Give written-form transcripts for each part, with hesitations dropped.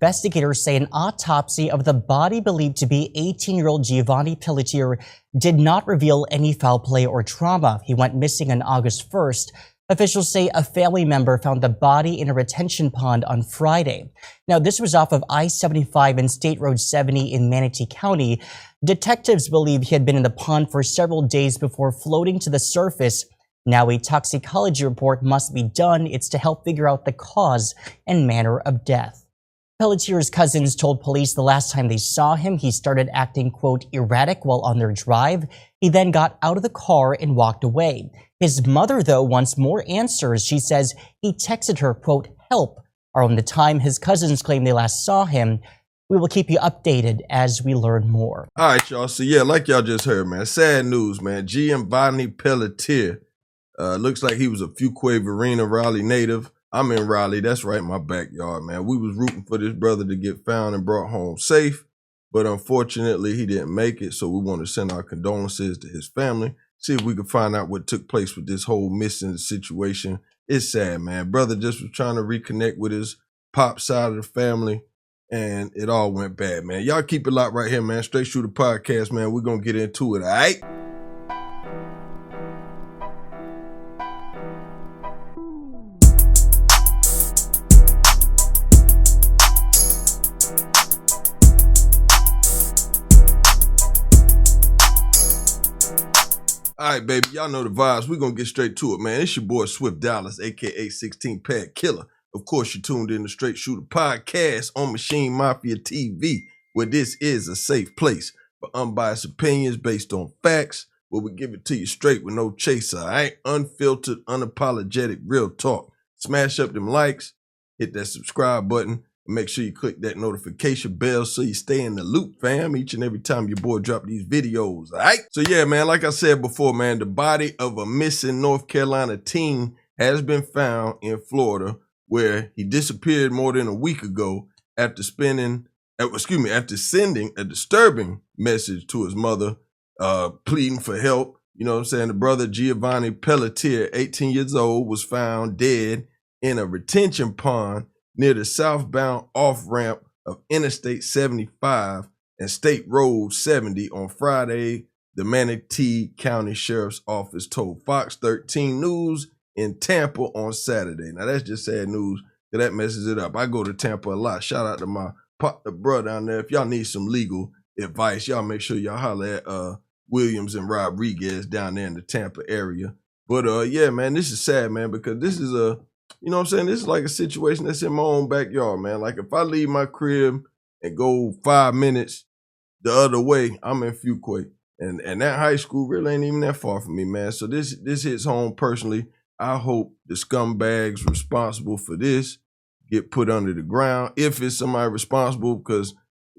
Investigators say an autopsy of the body believed to be 18-year-old Giovanni Pelletier did not reveal any foul play or trauma. He went missing on August 1st. Officials say a family member found the body in a retention pond on Friday. Now, this was off of I-75 and State Road 70 in Manatee County. Detectives believe he had been in the pond for several days before floating to the surface. Now, a toxicology report must be done. It's to help figure out the cause and manner of death. Pelletier's cousins told police the last time they saw him, he started acting, quote, erratic while on their drive. He then got out of the car and walked away. His mother, though, wants more answers. She says he texted her, quote, help, around the time his cousins claim they last saw him. We will keep you updated as we learn more. All right, y'all. So, yeah, like y'all just heard, man, sad news, man. Giovanni Pelletier, looks like he was a Fuquay-Varina, Raleigh native. I'm in Raleigh. That's right, my backyard, man. We was rooting for this brother to get found and brought home safe, but unfortunately, he didn't make it. So we want to send our condolences to his family, see if we can find out what took place with this whole missing situation. It's sad, man. Brother just was trying to reconnect with his pop side of the family, and it all went bad, man. Y'all keep it locked right here, man. Straight Shooter Podcast, man. We're going to get into it, all right? All right, baby, y'all know the vibes. We're going to get straight to it, man. It's your boy Swift Dallas, a.k.a. 16 Pad Killer. Of course, you're tuned in to Straight Shooter Podcast on Maschine Mafia TV, where this is a safe place for unbiased opinions based on facts, where we give it to you straight with no chaser, all right? Unfiltered, unapologetic, real talk. Smash up them likes, hit that subscribe button, and make sure you click that notification bell so you stay in the loop, fam, each and every time your boy drop these videos, all right? So, yeah, man, like I said before, man, the body of a missing North Carolina teen has been found in Florida, where he disappeared more than a week ago after sending a disturbing message to his mother, pleading for help. You know what I'm saying? The brother Giovanni Pelletier, 18 years old, was found dead in a retention pond near the southbound off-ramp of Interstate 75 and State Road 70 on Friday, the Manatee County Sheriff's Office told Fox 13 News in Tampa on Saturday. Now, that's just sad news, because that messes it up. I go to Tampa a lot. Shout out to my brother down there. If y'all need some legal advice, y'all make sure y'all holler at Williams and Rodriguez down there in the Tampa area. But, yeah, man, this is sad, man, because this is you know what I'm saying? This is like a situation that's in my own backyard, man. Like, if I leave my crib and go 5 minutes the other way, I'm in Fuquay. And that high school really ain't even that far from me, man. So this hits home personally. I hope the scumbags responsible for this get put under the ground. If it's somebody responsible, because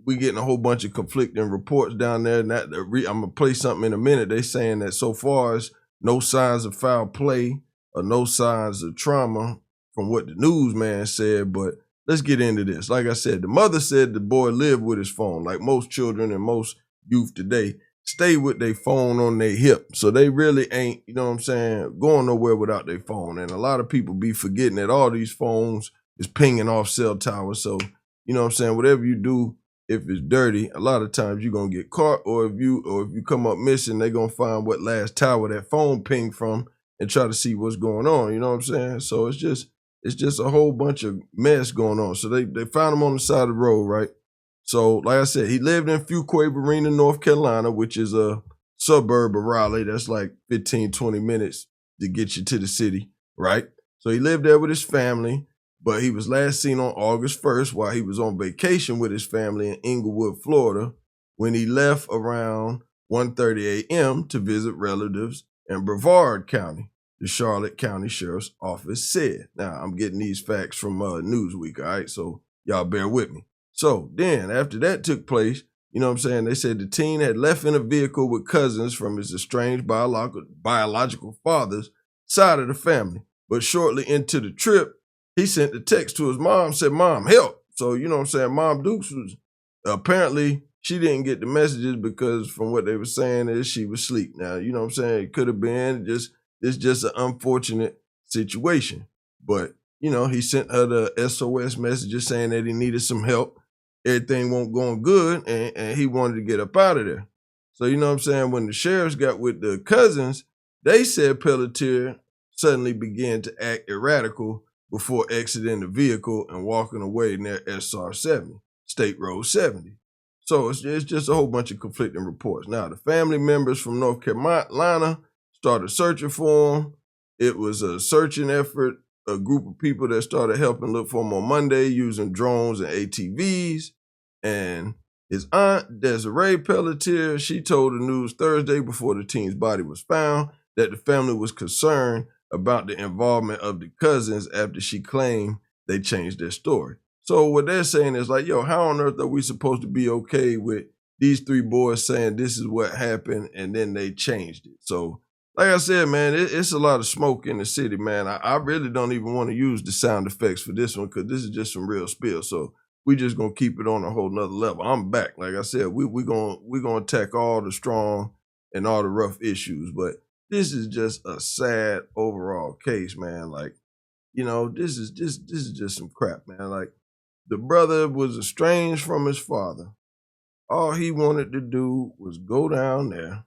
we getting a whole bunch of conflicting reports down there. And I'm going to play something in a minute. They saying that so far as no signs of foul play or no signs of trauma from what the newsman said. But let's get into this. Like I said, the mother said the boy lived with his phone. Like most children and most youth today, stay with their phone on their hip. So they really ain't, you know what I'm saying, going nowhere without their phone. And a lot of people be forgetting that all these phones is pinging off cell towers. So, you know what I'm saying, whatever you do, if it's dirty, a lot of times you're going to get caught, or if you come up missing, they're going to find what last tower that phone pinged from and try to see what's going on. You know what I'm saying? So it's just a whole bunch of mess going on. So they found him on the side of the road, right? So, like I said, he lived in Fuquay-Varina, North Carolina, which is a suburb of Raleigh. That's like 15, 20 minutes to get you to the city, right? So he lived there with his family, but he was last seen on August 1st while he was on vacation with his family in Inglewood, Florida, when he left around 1:30 a.m. to visit relatives in Brevard County, the Charlotte County Sheriff's Office said. Now, I'm getting these facts from Newsweek, all right? So y'all bear with me. So then, after that took place, you know what I'm saying, they said the teen had left in a vehicle with cousins from his estranged biological father's side of the family. But shortly into the trip, he sent a text to his mom, said, "Mom, help." So, you know what I'm saying, Mom Dukes was, apparently, she didn't get the messages because from what they were saying is she was asleep. Now, you know what I'm saying, it could have been it's just an unfortunate situation. But he sent her the SOS messages saying that he needed some help. Everything won't going good, and he wanted to get up out of there. So, you know what I'm saying? When the sheriffs got with the cousins, they said Pelletier suddenly began to act erratical before exiting the vehicle and walking away near SR 70, State Road 70. So it's just a whole bunch of conflicting reports. Now, the family members from North Carolina started searching for him. It was a searching effort, a group of people that started helping look for him on Monday using drones and ATVs. And his aunt, Desiree Pelletier, she told the news Thursday before the teen's body was found that the family was concerned about the involvement of the cousins after she claimed they changed their story. So what they're saying is like, yo, how on earth are we supposed to be okay with these three boys saying this is what happened and then they changed it? So like I said, man, it's a lot of smoke in the city, man. I really don't even want to use the sound effects for this one because this is just some real spill. So we just gonna keep it on a whole nother level. I'm back. Like I said, we gonna attack all the strong and all the rough issues, but this is just a sad overall case, man. Like, this is just some crap, man. Like, the brother was estranged from his father. All he wanted to do was go down there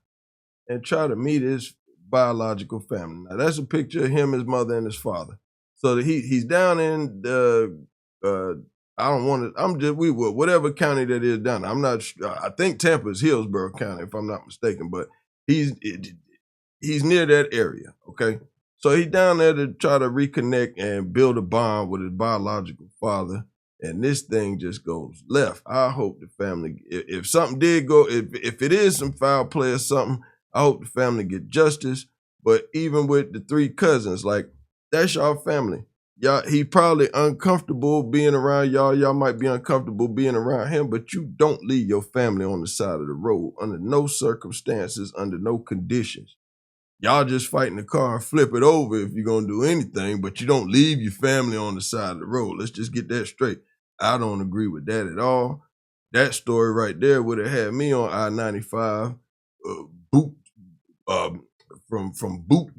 and try to meet his biological family. Now, that's a picture of him, his mother, and his father. So he's down in the whatever county that is down there. I'm not sure. I think Tampa is Hillsborough County, if I'm not mistaken, but he's near that area, okay? So he's down there to try to reconnect and build a bond with his biological father, and this thing just goes left. I hope the family, if something did go, if it is some foul play or something, I hope the family get justice. But even with the three cousins, like, that's y'all family. Y'all, he probably uncomfortable being around y'all. Y'all might be uncomfortable being around him, but you don't leave your family on the side of the road under no circumstances, under no conditions. Y'all just fight in the car and flip it over if you're going to do anything, but you don't leave your family on the side of the road. Let's just get that straight. I don't agree with that at all. That story right there would have had me on I-95, from boot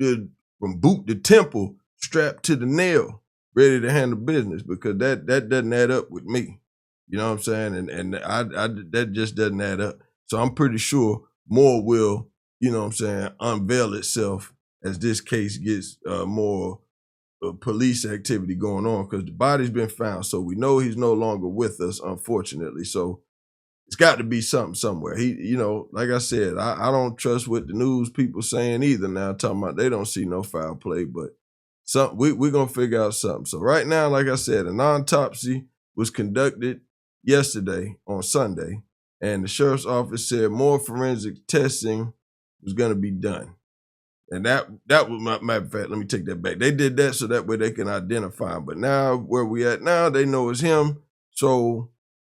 to temple, strapped to the nail, ready to handle business, because that doesn't add up with me. You know what I'm saying? And I that just doesn't add up. So I'm pretty sure more will, unveil itself as this case gets more police activity going on, because the body's been found. So we know he's no longer with us, unfortunately. So it's got to be something somewhere. He, like I said, I don't trust what the news people saying either now, talking about they don't see no foul play, but we're going to figure out something. So right now, like I said, an autopsy was conducted yesterday on Sunday, and the sheriff's office said more forensic testing was going to be done. And that was, matter of fact, let me take that back. They did that so that way they can identify him. But now, where we at now, they know it's him. So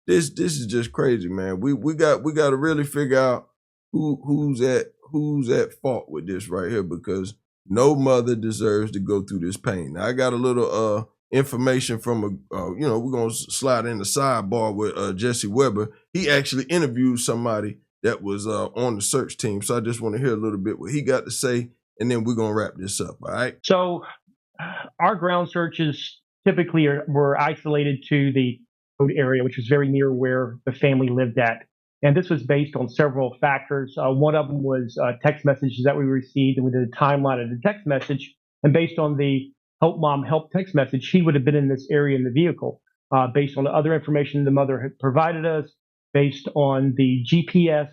this is just crazy, man. We got to really figure out who's at fault with this right here, because no mother deserves to go through this pain. Now, I got a little information from we're gonna slide in the sidebar with Jesse Weber. He actually interviewed somebody that was on the search team, so I just want to hear a little bit what he got to say, and then we're gonna wrap this up. All right. So, our ground searches typically were isolated to the road area, which was very near where the family lived at. And this was based on several factors. One of them was text messages that we received, and we did a timeline of the text message. And based on the Help Mom Help text message, she would have been in this area in the vehicle. Based on the other information the mother had provided us, based on the GPS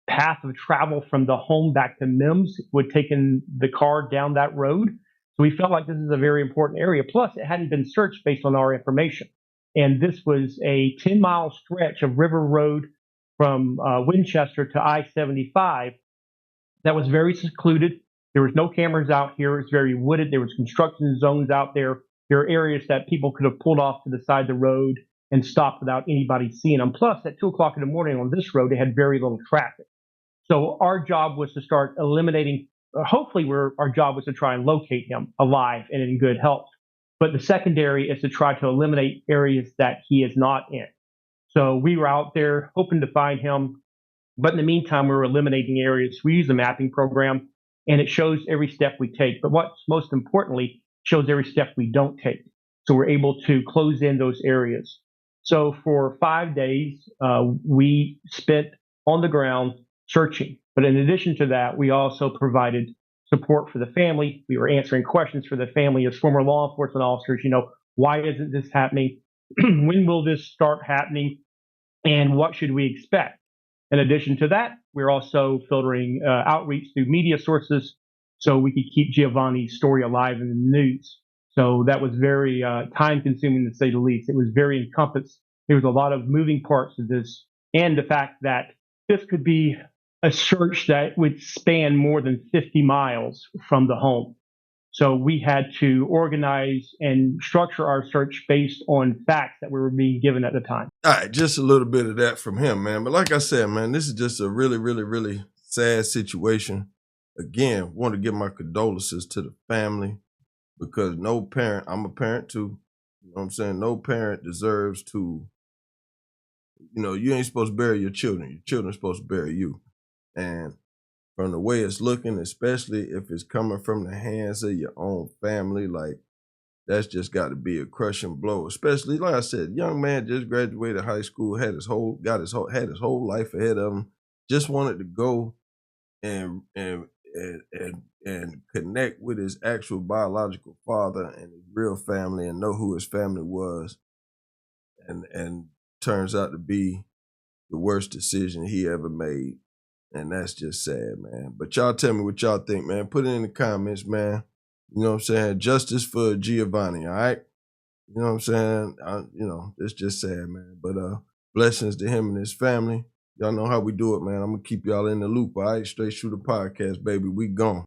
path of travel from the home back to MIMS, would taken the car down that road. So we felt like this is a very important area. Plus, it hadn't been searched based on our information. And this was a 10-mile stretch of river road from Winchester to I-75 that was very secluded. There was no cameras out here. It was very wooded. There was construction zones out there. There are areas that people could have pulled off to the side of the road and stopped without anybody seeing them. Plus, at 2 o'clock in the morning on this road, they had very little traffic. So our job was to start eliminating, our job was to try and locate him alive and in good health. But the secondary is to try to eliminate areas that he is not in. So we were out there hoping to find him. But in the meantime, we were eliminating areas. We use a mapping program, and it shows every step we take. But what's most importantly, shows every step we don't take. So we're able to close in those areas. So for 5 days, we spent on the ground searching. But in addition to that, we also provided support for the family. We were answering questions for the family as former law enforcement officers. Why isn't this happening? When will this start happening? And what should we expect? In addition to that, we're also filtering outreach through media sources so we could keep Giovanni's story alive in the news. So that was very time consuming, to say the least. It was very encompassed. There was a lot of moving parts to this, and the fact that this could be a search that would span more than 50 miles from the home. So we had to organize and structure our search based on facts that we were being given at the time. All right, just a little bit of that from him, man. But like I said, man, this is just a really, really, really sad situation. Again, want to give my condolences to the family, because no parent, I'm a parent too, you know what I'm saying? No parent deserves to, you ain't supposed to bury your children are supposed to bury you. And from the way it's looking, especially if it's coming from the hands of your own family, like, that's just got to be a crushing blow. Especially, like I said, young man just graduated high school, had his whole life ahead of him, just wanted to go and connect with his actual biological father and his real family and know who his family was. And turns out to be the worst decision he ever made. And that's just sad, man. But y'all tell me what y'all think, man. Put it in the comments, man. You know what I'm saying? Justice for Giovanni, all right? You know what I'm saying? It's just sad, man. But blessings to him and his family. Y'all know how we do it, man. I'm going to keep y'all in the loop, all right? Straight Shooter Podcast, baby. We gone.